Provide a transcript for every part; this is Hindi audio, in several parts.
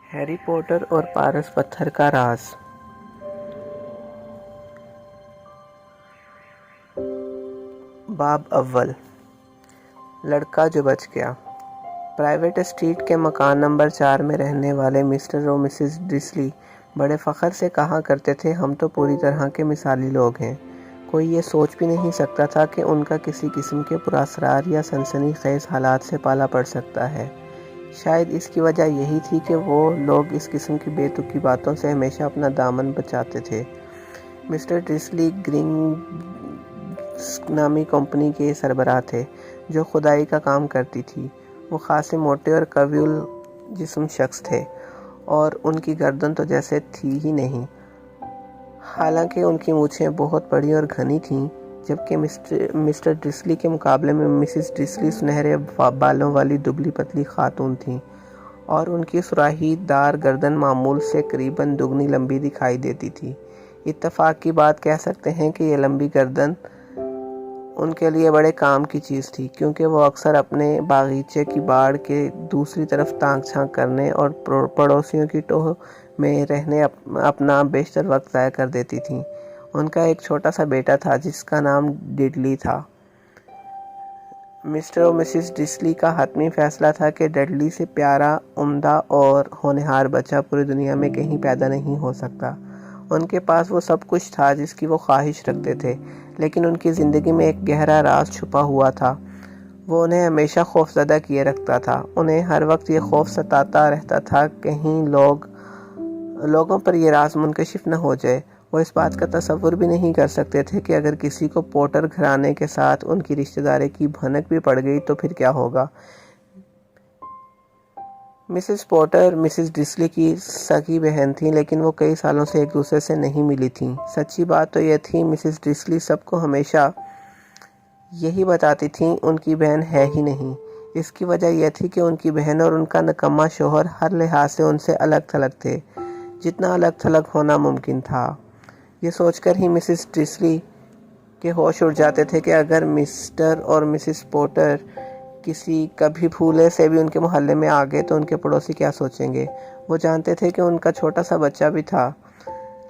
हैरी पॉटर और पारस पत्थर का राज। बाब अव्वल। लड़का जो बच गया। प्राइवेट स्ट्रीट के मकान नंबर 4 में रहने वाले मिस्टर और मिसेस डिस्ली बड़े फ़ख्र से कहा करते थे, हम तो पूरी तरह के मिसाली लोग हैं। कोई ये सोच भी नहीं सकता था कि उनका किसी किस्म के पुरअसरार या सनसनीखेज़ हालात से पाला पड़ सकता है। शायद इसकी वजह यही थी कि वो लोग इस किस्म की बेतुकी बातों से हमेशा अपना दामन बचाते थे। मिस्टर डिस्ली ग्रिंग्स नामी कंपनी के सरबराह थे जो खुदाई का काम करती थी। वो खासे मोटे और कवील जिस्म शख्स थे और उनकी गर्दन तो जैसे थी ही नहीं। हालांकि उनकी मूछें बहुत बड़ी और घनी थीं, जबकि मिस्टर डिस्ली के मुकाबले में मिसेस डिस्ली सुनहरे बालों वाली दुबली पतली खातून थीं और उनकी सुराहीदार गर्दन मामूल से करीबन दुगनी लंबी दिखाई देती थी। इत्तेफाक की बात कह सकते हैं कि यह लंबी गर्दन उनके लिए बड़े काम की चीज़ थी, क्योंकि वो अक्सर अपने बागीचे की बाड़ के दूसरी तरफ ताक झांक करने और पड़ोसियों की टोह में रहने अपना बेशतर वक्त ज़ाया कर देती थीं। उनका एक छोटा सा बेटा था जिसका नाम डिडली था। मिस्टर और मिसेस डिस्ली का हतमी फैसला था कि डिडली से प्यारा, उम्दा और होनहार बच्चा पूरी दुनिया में कहीं पैदा नहीं हो सकता। उनके पास वो सब कुछ था जिसकी वो ख्वाहिश रखते थे, लेकिन उनकी ज़िंदगी में एक गहरा राज छुपा हुआ था। वो उन्हें हमेशा खौफज़दा किए रखता था। उन्हें हर वक्त ये खौफ सताता रहता था कहीं लोगों पर यह राज मुनकशिफ न हो जाए। वो इस बात का तसव्वुर भी नहीं कर सकते थे कि अगर किसी को पॉटर घराने के साथ उनकी रिश्तेदारी की भनक भी पड़ गई तो फिर क्या होगा। मिसेस पॉटर मिसेस डिस्ली की सगी बहन थी, लेकिन वो कई सालों से एक दूसरे से नहीं मिली थीं। सच्ची बात तो यह थी, मिसेस डिस्ली सबको हमेशा यही बताती थीं उनकी बहन है ही नहीं। इसकी वजह यह थी कि उनकी बहन और उनका निकम्मा शौहर हर लिहाज से उनसे अलग थलग थे, जितना अलग थलग होना मुमकिन था। ये सोचकर ही मिसेस डिस्ली के होश उड़ जाते थे कि अगर मिस्टर और मिसेस पॉटर किसी कभी भूले से भी उनके मोहल्ले में आ गए तो उनके पड़ोसी क्या सोचेंगे। वो जानते थे कि उनका छोटा सा बच्चा भी था,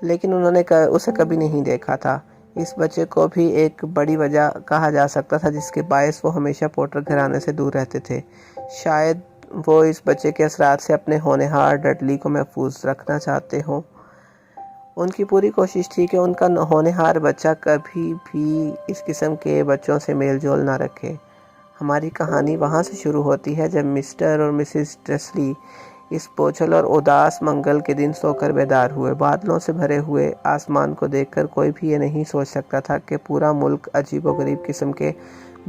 लेकिन उन्होंने उसे कभी नहीं देखा था। इस बच्चे को भी एक बड़ी वजह कहा जा सकता था जिसके बायस वो हमेशा पॉटर घराने से दूर रहते थे। शायद वो इस बच्चे के असरात से अपने होनहार डडली को महफूज रखना चाहते हों। उनकी पूरी कोशिश थी कि उनका होनहार बच्चा कभी भी इस किस्म के बच्चों से मेल जोल ना रखे। हमारी कहानी वहाँ से शुरू होती है जब मिस्टर और मिसेस डिस्ली इस बोझल और उदास मंगल के दिन सोकर बेदार हुए। बादलों से भरे हुए आसमान को देखकर कोई भी ये नहीं सोच सकता था कि पूरा मुल्क अजीबोगरीब किस्म के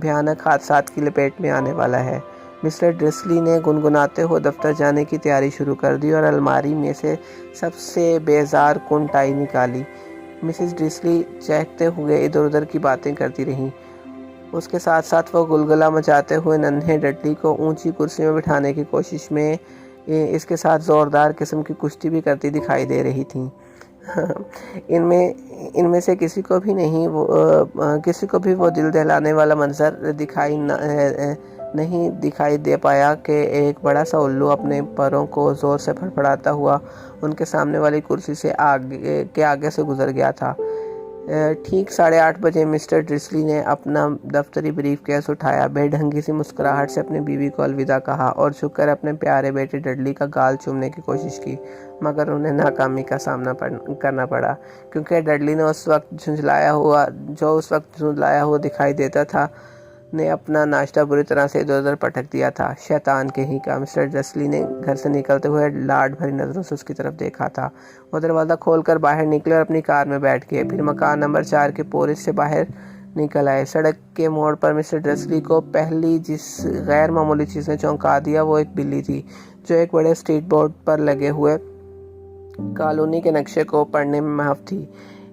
भयानक हादसात की लपेट में आने वाला है। मिस्टर डिस्ली ने गुनगुनाते हुए दफ्तर जाने की तैयारी शुरू कर दी और अलमारी में से सबसे बेजार कुन टाई निकाली। मिसेस डिस्ली चहकते हुए इधर उधर की बातें करती रहीं। उसके साथ साथ वो गुलगुला मचाते हुए नन्हे डडली को ऊंची कुर्सी में बिठाने की कोशिश में इसके साथ ज़ोरदार किस्म की कुश्ती भी करती दिखाई दे रही थी। इनमें से किसी को भी वो दिल दहलाने वाला मंजर नहीं दिखाई दे पाया कि एक बड़ा सा उल्लू अपने पैरों को ज़ोर से फड़फड़ाता हुआ उनके सामने वाली कुर्सी से आगे से गुजर गया था। ठीक 8:30 बजे मिस्टर डिस्ली ने अपना दफ्तरी ब्रीफ केस उठाया, बेढंगी सी मुस्कुराहट से अपनी बीवी को अलविदा कहा और झुककर अपने प्यारे बेटे डडली का गाल चूमने की कोशिश की, मगर उन्हें नाकामी का सामना करना पड़ा, क्योंकि डडली ने उस वक्त झुंझलाया हुआ दिखाई देता था ने अपना नाश्ता बुरी तरह से इधर उधर पटक दिया था। शैतान कहीं का। मिस्टर डिस्ली ने घर से निकलते हुए लाड भरी नज़रों से उसकी तरफ देखा था। वो दरवाज़ा खोलकर बाहर निकले और अपनी कार में बैठ गए। फिर मकान नंबर 4 के पोर्च से बाहर निकल आए। सड़क के मोड़ पर मिस्टर डिस्ली को पहली जिस गैर मामूली चीज़ ने चौंका दिया वो एक बिल्ली थी, जो एक बड़े स्ट्रीट बोर्ड पर लगे हुए कॉलोनी के नक्शे को पढ़ने में महफ थी।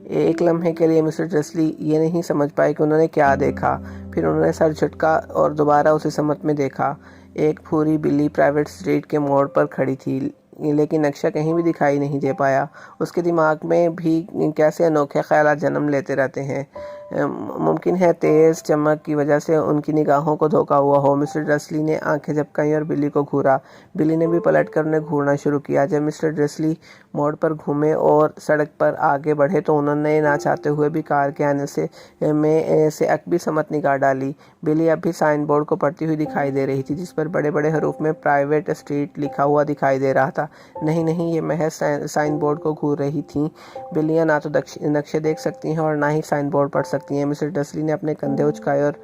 एक लम्हे के लिए मिस्टर डिस्ली ये नहीं समझ पाए कि उन्होंने क्या देखा। फिर उन्होंने सर झटका और दोबारा उसी समत में देखा। एक भूरी बिल्ली प्राइवेट स्ट्रीट के मोड़ पर खड़ी थी, लेकिन नक्शा कहीं भी दिखाई नहीं दे पाया। उसके दिमाग में भी कैसे अनोखे ख्यालात जन्म लेते रहते हैं। मुमकिन है तेज़ चमक की वजह से उनकी निगाहों को धोखा हुआ हो। मिस्टर ड्रेसली ने आंखें झपकाईं और बिली को घूरा। बिली ने भी पलटकर उन्हें घूरना शुरू किया। जब मिस्टर ड्रेसली मोड़ पर घूमे और सड़क पर आगे बढ़े तो उन्होंने ना चाहते हुए भी कार के आने से अकबी समत निगाह डाली। बिली अब भी साइन बोर्ड को पढ़ती हुई दिखाई दे रही थी, जिस पर बड़े बड़े हरूफ में प्राइवेट स्ट्रीट लिखा हुआ दिखाई दे रहा था। नहीं, ये महज साइन बोर्ड को घूर रही थीं। बिल्लियाँ ना तो नक्शे देख सकती हैं और ना ही साइन बोर्ड पढ़ सकती हैं। मिस्टर डसली ने अपने कंधे उचकाए और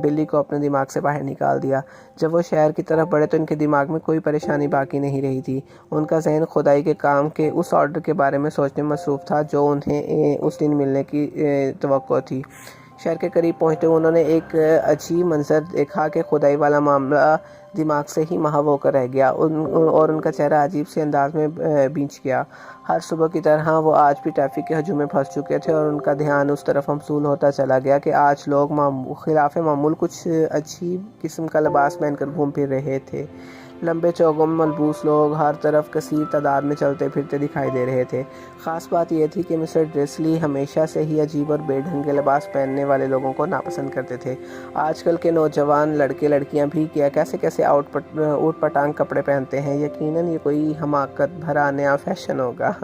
बिल्ली को अपने दिमाग से बाहर निकाल दिया। जब वो शहर की तरफ बढ़े तो इनके दिमाग में कोई परेशानी बाकी नहीं रही थी। उनका जहन खुदाई के काम के उस ऑर्डर के बारे में सोचने में मसरूफ़ था जो उन्हें उस दिन मिलने की तवक्को थी। शहर के करीब पहुंचते हुए उन्होंने एक अजीब मंजर देखा कि खुदाई वाला मामला दिमाग से ही महव होकर रह गया और उनका चेहरा अजीब से अंदाज में भींच गया। हर सुबह की तरह वो आज भी ट्रैफिक के हजूम में फंस चुके थे और उनका ध्यान उस तरफ मबसूल होता चला गया कि आज लोग खिलाफ मामूल कुछ अजीब किस्म का लिबास पहनकर घूम फिर रहे थे। लंबे चौकों में मलबूस लोग हर तरफ कसीर तादाद में चलते फिरते दिखाई दे रहे थे। ख़ास बात यह थी कि मिस्टर ड्रेसली हमेशा से ही अजीब और बेढंगे लिबास पहनने वाले लोगों को नापसंद करते थे। आजकल के नौजवान लड़के लड़कियां भी कैसे कैसे ऊट पटांग कपड़े पहनते हैं। यकीनन ये कोई हमाकत भरा नया फैशन होगा,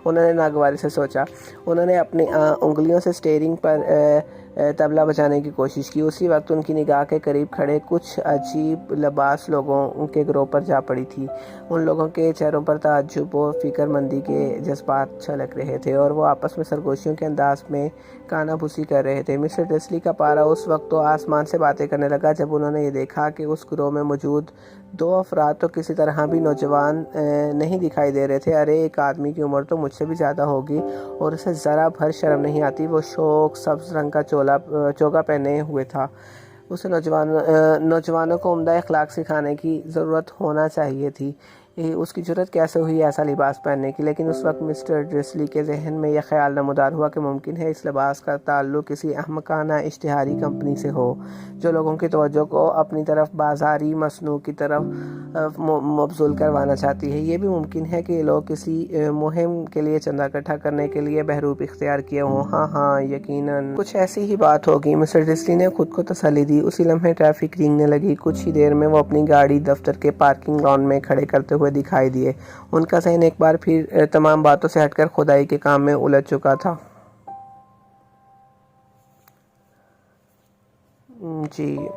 उन्होंने नागवारी से सोचा। उन्होंने अपनी उंगलियों से स्टीयरिंग पर तबला बजाने की कोशिश की। उसी वक्त उनकी निगाह के करीब खड़े कुछ अजीब लिबास लोगों के ग्रोह पर जा पड़ी थी। उन लोगों के चेहरों पर ताज्जुब और फिक्रमंदी के जज्बात छलक रहे थे और वो आपस में सरगोशियों के अंदाज में कानाफूसी कर रहे थे। मिस्टर ड्रेसली का पारा उस वक्त तो आसमान से बातें करने लगा जब उन्होंने ये देखा कि उस ग्रोह में मौजूद दो अफराद तो किसी तरह भी नौजवान नहीं दिखाई दे रहे थे। अरे, एक आदमी की उम्र तो मुझसे भी ज़्यादा होगी और उसे ज़रा भर शर्म नहीं आती। वो शौक सब्ज़ रंग का चोगा पहने हुए था। उसे नौजवानों को उम्दा अखलाक सिखाने की ज़रूरत होना चाहिए थी। उसकी ज़रूरत कैसे हुई ऐसा लिबास पहनने की। लेकिन उस वक्त मिस्टर ड्रेसली के जहन में यह ख्याल नमूदार हुआ कि मुमकिन है इस लिबास का ताल्लुक़ किसी अहमकाना इश्तिहारी कंपनी से हो जो लोगों की तवज्जो को अपनी तरफ बाज़ारी मसनू की तरफ मबज़ूल करवाना चाहती है। ये भी मुमकिन है कि लोग किसी मुहिम के लिए चंदा इकट्ठा करने के लिए बहरूप इख्तियार किए हों। हाँ, यकीनन कुछ ऐसी ही बात होगी, मिस्टर ड्रेसली ने खुद को तसल्ली दी। उसी लम्हे ट्रैफिक रेंगने लगी। कुछ ही देर में वो अपनी गाड़ी दफ्तर के पार्किंग लॉन में खड़े करते हुए दिखाई दिए। उनका ज़हन एक बार फिर तमाम बातों से हटकर खुदाई के काम में उलझ चुका था। जी,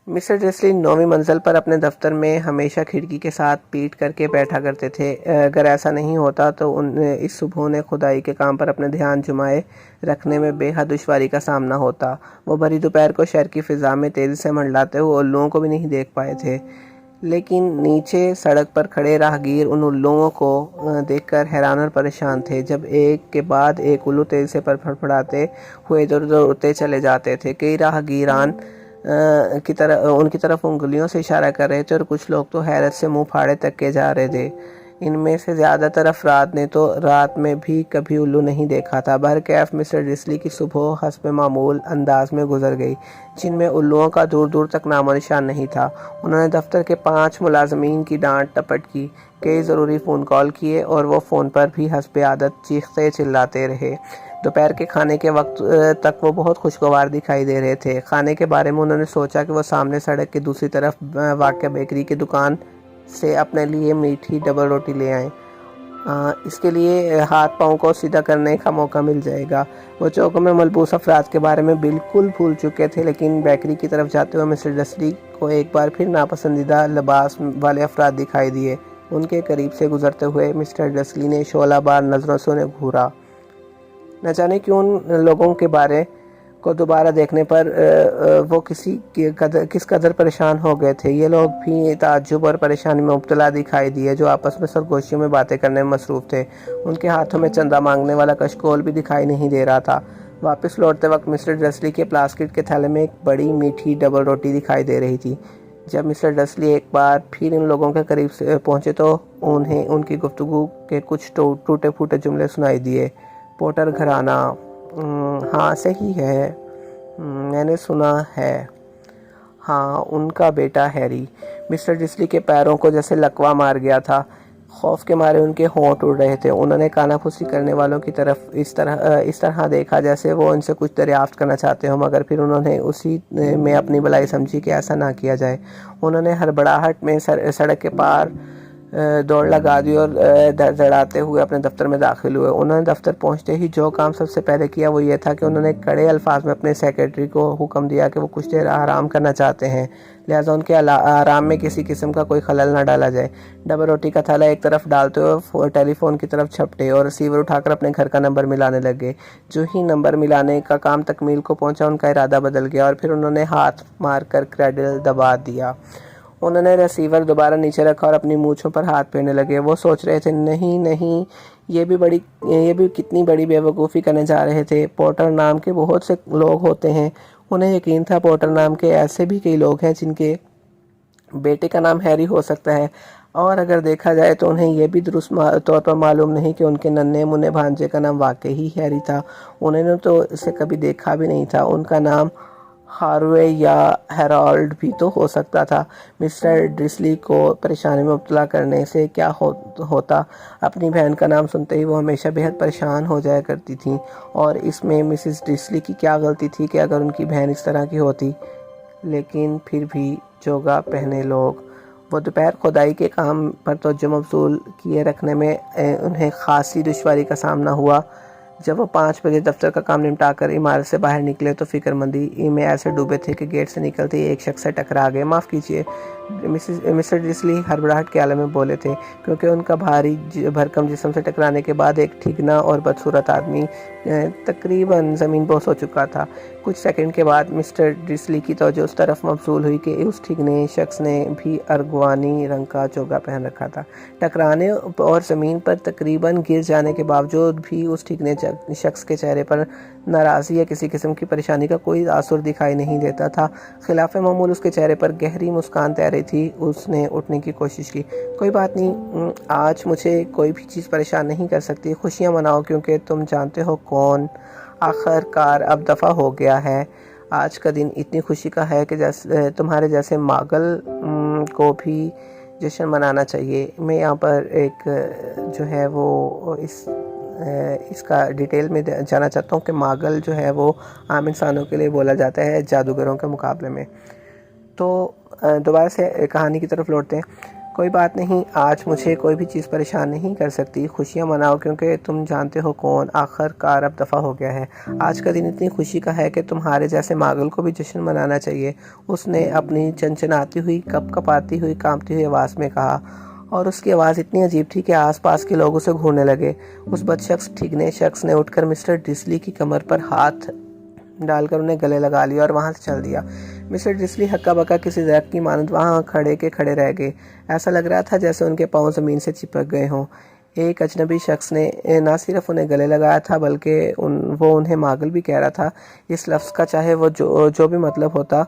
मिस्टर ड्रेसली 9वीं मंजिल पर अपने दफ्तर में हमेशा खिड़की के साथ पीठ करके बैठा करते थे। अगर ऐसा नहीं होता तो इस सुबह उन्हें खुदाई के काम पर अपने ध्यान जुमाए रखने में बेहद दुश्वारी का सामना होता। वो भरी दोपहर को शहर की फ़िज़ा में तेज़ी से मंडलाते हुए उल्लुओं को भी नहीं देख पाए थे। लेकिन नीचे सड़क पर खड़े राहगीर उन उल्लुओं को देखकर हैरान और परेशान थे। जब एक के बाद एक उल्लू तेज़ी से फड़फड़ाते हुए इधर उधर उड़ते चले जाते थे। कई राहगीरान उनकी तरफ उंगलियों से इशारा कर रहे थे और कुछ लोग तो हैरत से मुंह फाड़े तक के जा रहे थे। इनमें से ज़्यादातर अफराद ने तो रात में भी कभी उल्लू नहीं देखा था। बहरकैफ मिस्टर ड्रेसली की सुबह हस्ब मामूल अंदाज में गुजर गई, जिनमें उल्लुओं का दूर दूर तक नामो निशान नहीं था। उन्होंने दफ्तर के 5 मुलाजमीन की डांट टपट की, कई ज़रूरी फ़ोन कॉल किए और वो फ़ोन पर भी हस्ब आदत चीखते चिल्लाते रहे। दोपहर के खाने के वक्त तक वो बहुत खुशगवार दिखाई दे रहे थे। खाने के बारे में उन्होंने सोचा कि वो सामने सड़क की दूसरी तरफ वाक़या बेकरी की दुकान से अपने लिए मीठी डबल रोटी ले आएं। इसके लिए हाथ पाँव को सीधा करने का मौका मिल जाएगा। वो चौकों में मलबूस अफराद के बारे में बिल्कुल भूल चुके थे, लेकिन बेकरी की तरफ जाते हुए मिस्टर ड्रेसली को एक बार फिर नापसंदीदा लिबास वाले अफराद दिखाई दिए। उनके करीब से गुजरते हुए मिस्टर ड्रेसली ने शोलाबार नज़रों से उन्हें घूरा। न जाने क्यों उन लोगों के बारे को दोबारा देखने पर वो किस कदर परेशान हो गए थे। ये लोग भी ताज्जुब और परेशानी में मुब्तला दिखाई दिए, जो आपस में सरगोशियों में बातें करने में मसरूफ़ थे। उनके हाथों में चंदा मांगने वाला कशकोल भी दिखाई नहीं दे रहा था। वापस लौटते वक्त मिस्टर ड्रेसली के प्लास्टिक के थैले में एक बड़ी मीठी डबल रोटी दिखाई दे रही थी। जब मिस्टर ड्रेसली एक बार फिर इन लोगों के करीब से पहुँचे तो उन्हें उनकी गुफ्तगू के कुछ टूटे फूटे जुमले सुनाई दिए। पोटर घराना, हाँ सही है, मैंने सुना है, हाँ उनका बेटा हैरी। मिस्टर ड्रेसली के पैरों को जैसे लकवा मार गया था। खौफ के मारे उनके होंठ उड़ रहे थे। उन्होंने कानाफूसी करने वालों की तरफ इस तरह देखा जैसे वो उनसे कुछ दरियाफ्त करना चाहते हो, मगर फिर उन्होंने उसी में अपनी भलाई समझी कि ऐसा ना किया जाए। उन्होंने हड़बड़ाहट में सड़क के पार दौड़ लगा दी और धड़ाते हुए अपने दफ्तर में दाखिल हुए। उन्होंने दफ्तर पहुंचते ही जो काम सबसे पहले किया वो ये था कि उन्होंने कड़े अल्फाज में अपने सेक्रेटरी को हुक्म दिया कि वो कुछ देर आराम करना चाहते हैं, लिहाजा उनके आराम में किसी किस्म का कोई खलल ना डाला जाए। डबल रोटी का थैला एक तरफ डालते हुए टेलीफोन की तरफ झपटे और रिसीवर उठाकर अपने घर का नंबर मिलाने लगे। जो ही नंबर मिलाने का काम तकमील को पहुंचा, उनका इरादा बदल गया और फिर उन्होंने हाथ मारकर क्रेडल दबा दिया। उन्होंने रिसीवर दोबारा नीचे रखा और अपनी मूंछों पर हाथ फेरने लगे। वो सोच रहे थे, नहीं नहीं, ये भी कितनी बड़ी बेवकूफ़ी करने जा रहे थे। पोर्टर नाम के बहुत से लोग होते हैं। उन्हें यकीन था पोर्टर नाम के ऐसे भी कई लोग हैं जिनके बेटे का नाम हैरी हो सकता है, और अगर देखा जाए तो उन्हें यह भी दुरुस्त तौर पर मालूम नहीं कि उनके नन्हे मुन्ने भांजे का नाम वाकई ही हैरी था। उन्होंने तो इसे कभी देखा भी नहीं था। उनका नाम हार्वे या हेराल्ड भी तो हो सकता था। मिस्टर ड्रिस्ली को परेशानी में मुब्तला करने से क्या होता। अपनी बहन का नाम सुनते ही वो हमेशा बेहद परेशान हो जाया करती थी, और इसमें मिसेस ड्रिस्ली की क्या गलती थी कि अगर उनकी बहन इस तरह की होती। लेकिन फिर भी जोगा पहने लोग। वो दोपहर खुदाई के काम पर तवज्जो मबसूल किए रखने में उन्हें खासी दुश्वारी का सामना हुआ। जब वो 5 बजे दफ्तर का काम निपटाकर इमारत से बाहर निकले तो फिक्रमंदी में ऐसे डूबे थे कि गेट से निकलते ही एक शख्स से टकरा गए। माफ़ कीजिए, मिस्टर डिस्ली हड़बड़ाहट के आलम में बोले थे, क्योंकि उनका भारी भरकम जिस्म से टकराने के बाद एक ठिगना और बदसूरत आदमी तकरीबन ज़मीन बोस हो चुका था। कुछ सेकंड के बाद मिस्टर डिस्ली की तवज्जो उस तरफ मबसूल हुई कि उस ठिगने शख्स ने भी अर्गवानी रंग का चोगा पहन रखा था। टकराने और ज़मीन पर तकरीबन गिर जाने के बावजूद भी उस ठिगने शख्स के चेहरे पर नाराज़ी या किसी किस्म की परेशानी का कोई आसुर दिखाई नहीं देता था। खिलाफ मामूल उसके चेहरे पर गहरी मुस्कान तैर रही थी। उसने उठने की कोशिश की। कोई बात नहीं, आज मुझे कोई भी चीज़ परेशान नहीं कर सकती। खुशियाँ मनाओ, क्योंकि तुम जानते हो कौन आखिरकार अब दफ़ा हो गया है। आज का दिन इतनी खुशी का है कि जैसे तुम्हारे जैसे मागल को भी जश्न मनाना चाहिए। मैं यहाँ पर एक जो है वो इसका डिटेल में जाना चाहता हूँ कि मागल जो है वो आम इंसानों के लिए बोला जाता है जादूगरों के मुकाबले में। तो दोबारा से कहानी की तरफ लौटते हैं। कोई बात नहीं, आज मुझे कोई भी चीज़ परेशान नहीं कर सकती। खुशियाँ मनाओ, क्योंकि तुम जानते हो कौन आखिरकार अब दफ़ा हो गया है। आज का दिन इतनी खुशी का है कि तुम्हारे जैसे मागल को भी जश्न मनाना चाहिए। उसने अपनी चनचनाती हुई, कपकपाती हुई, कांपती हुई आवाज़ में कहा, और उसकी आवाज़ इतनी अजीब थी कि आसपास के लोग उसे घूरने लगे। उस बदशख्स ठिगने शख्स ने उठकर मिस्टर डिस्ली की कमर पर हाथ डालकर उन्हें गले लगा लिया और वहाँ से चल दिया। मिस्टर डिस्ली हक्का बक्का किसी दरख्त की मानद वहाँ खड़े रह गए। ऐसा लग रहा था जैसे उनके पाँव ज़मीन से चिपक गए हों। एक अजनबी शख्स ने ना सिर्फ उन्हें गले लगाया था, बल्कि वो उन्हें मागल भी कह रहा था। इस लफ्ज़ का चाहे वो जो भी मतलब होता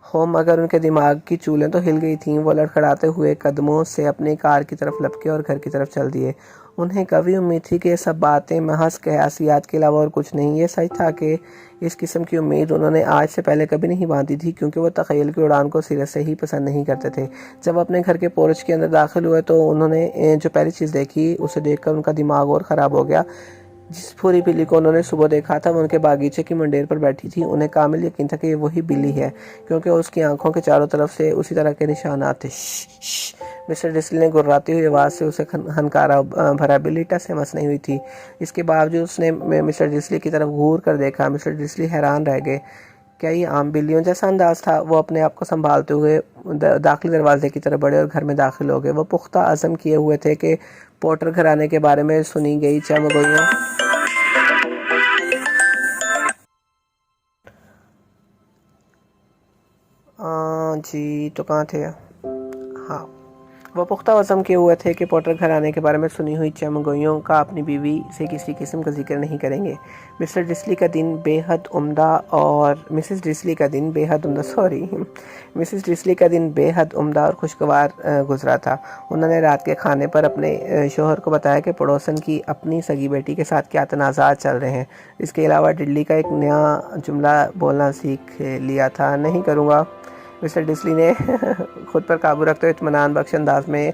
हो, मगर उनके दिमाग की चूलें तो हिल गई थीं। वो लड़खड़ाते हुए कदमों से अपनी कार की तरफ लपके और घर की तरफ चल दिए। उन्हें कभी उम्मीद थी कि सब बातें महज कयासियात के अलावा और कुछ नहीं। ये सच था कि इस किस्म की उम्मीद उन्होंने आज से पहले कभी नहीं बांधी थी, क्योंकि वो तख़य्युल की उड़ान को सिरे से ही पसंद नहीं करते थे। जब अपने घर के पोर्च के अंदर दाखिल हुए तो उन्होंने जो पहली चीज़ देखी, उसे देखकर उनका दिमाग और ख़राब हो गया। जिस पूरी बिल्ली को उन्होंने सुबह देखा था वो उनके बागीचे की मंडेर पर बैठी थी। उन्हें कामिल यकीन था कि ये वही बिल्ली है, क्योंकि उसकी आंखों के चारों तरफ से उसी तरह के निशानात थे। मिस्टर डिस्ली ने गुर्राती हुई आवाज़ से उसे हनकारा भरा। बिल्ली टस से मस नहीं हुई थी। इसके बावजूद उसने मिस्टर डिस्ली की तरफ घूर कर देखा। मिस्टर डिस्ली हैरान रह गए। क्या ये आम बिल्लियों जैसा अंदाज था? वो अपने आप को संभालते हुए दाखिली दरवाजे की तरफ बढ़े और घर में दाखिल हो गए। वो पुख्ता अज़म किए हुए थे कि पोर्टर घराने के बारे में सुनी गई चमगोइयों जी तो कहाँ थे? हाँ, वो पुख्ता अज़म किए हुए थे कि पॉटर घराने के बारे में सुनी हुई चमगोइयों का अपनी बीवी से किसी किस्म का जिक्र नहीं करेंगे। मिस्टर डिस्ली का दिन बेहद उम्दा और मिसेस डिस्ली का दिन बेहद उम्दा और खुशगवार गुजरा था। उन्होंने रात के खाने पर अपने शोहर को बताया कि पड़ोसन की अपनी सगी बेटी के साथ क्या तनाज़ात चल रहे हैं। इसके अलावा डिल्ली का एक नया जुमला बोलना सीख लिया था। नहीं करूँगा। मिस्टर डिस्ली ने खुद पर काबू रखते हुए इत्मीनान बख्श अंदाज में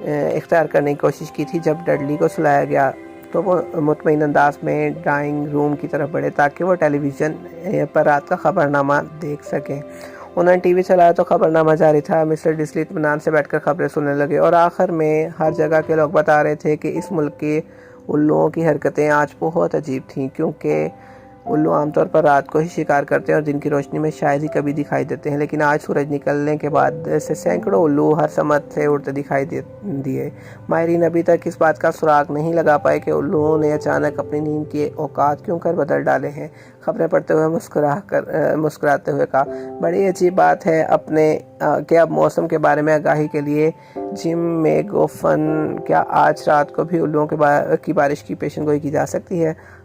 इख्तियार करने की कोशिश की थी। जब डडली को सुलाया गया तो वो मुतमईन अंदाज में ड्राइंग रूम की तरफ बढ़े ताकि वो टेलीविज़न पर रात का ख़बरनामा देख सकें। उन्होंने टीवी चलाया तो ख़बरनामा जारी था। मिस्टर डिस्ली इत्मीनान से बैठकर खबरें सुनने लगे और आखिर में हर जगह के लोग बता रहे थे कि इस मुल्क के उल्लुओं की हरकतें आज बहुत अजीब थीं, क्योंकि उल्लू आमतौर पर रात को ही शिकार करते हैं और दिन की रोशनी में शायद ही कभी दिखाई देते हैं, लेकिन आज सूरज निकलने के बाद से सैकड़ों उल्लू हर समत से उड़ते दिखाई दिए। माहिरीन अभी तक इस बात का सुराग नहीं लगा पाए कि उल्लुओं ने अचानक अपनी नींद के औकात क्यों कर बदल डाले हैं। खबरें पढ़ते हुए मुस्कुराते हुए कहा, बड़ी अजीब बात है कि अब मौसम के बारे में आगाही के लिए जिम में गोफन, क्या आज रात को भी उल्लुओं की बारिश की पेशेनगोई की जा सकती है?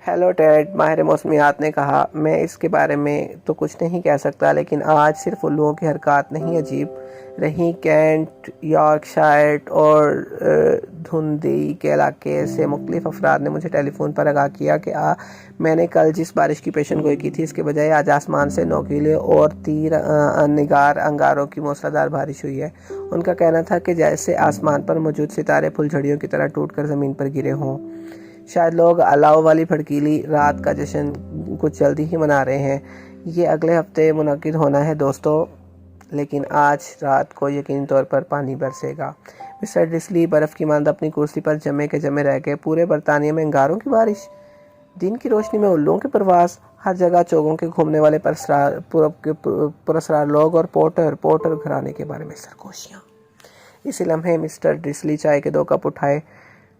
हेलो टेड, माहिर मौसमियात ने कहा, मैं इसके बारे में तो कुछ नहीं कह सकता, लेकिन आज सिर्फ उल्लुओं की हरकत नहीं अजीब रही। कैंट, यॉर्कशायर और धुंधी के इलाके से मुख्तलिफ अफराद ने मुझे टेलीफोन पर आगाह किया कि मैंने कल जिस बारिश की पेशेनगोई की थी इसके बजाय आज आसमान से नोकीले और तीर निगार अंगारों की मूसलाधार बारिश हुई है। उनका कहना था कि जैसे आसमान पर मौजूद सितारे फुलझड़ियों की तरह टूटकर ज़मीन पर गिरे हों। शायद लोग अलाव वाली भड़कीली रात का जश्न कुछ जल्दी ही मना रहे हैं। ये अगले हफ्ते मुनक्किद होना है दोस्तों, लेकिन आज रात को यकीनी तौर पर पानी बरसेगा। मिस्टर डिस्ली बर्फ़ की मांद अपनी कुर्सी पर जमे के जमे रह गए। पूरे बरतानिया में अंगारों की बारिश, दिन की रोशनी में उल्लुओं की परवास, हर जगह चौकों के घूमने वाले पुरस्कार लोग और पोर्टर घराने के बारे में सरगोशियाँ। इसी लम्हे मिस्टर डिस्ली चाय के 2 कप उठाए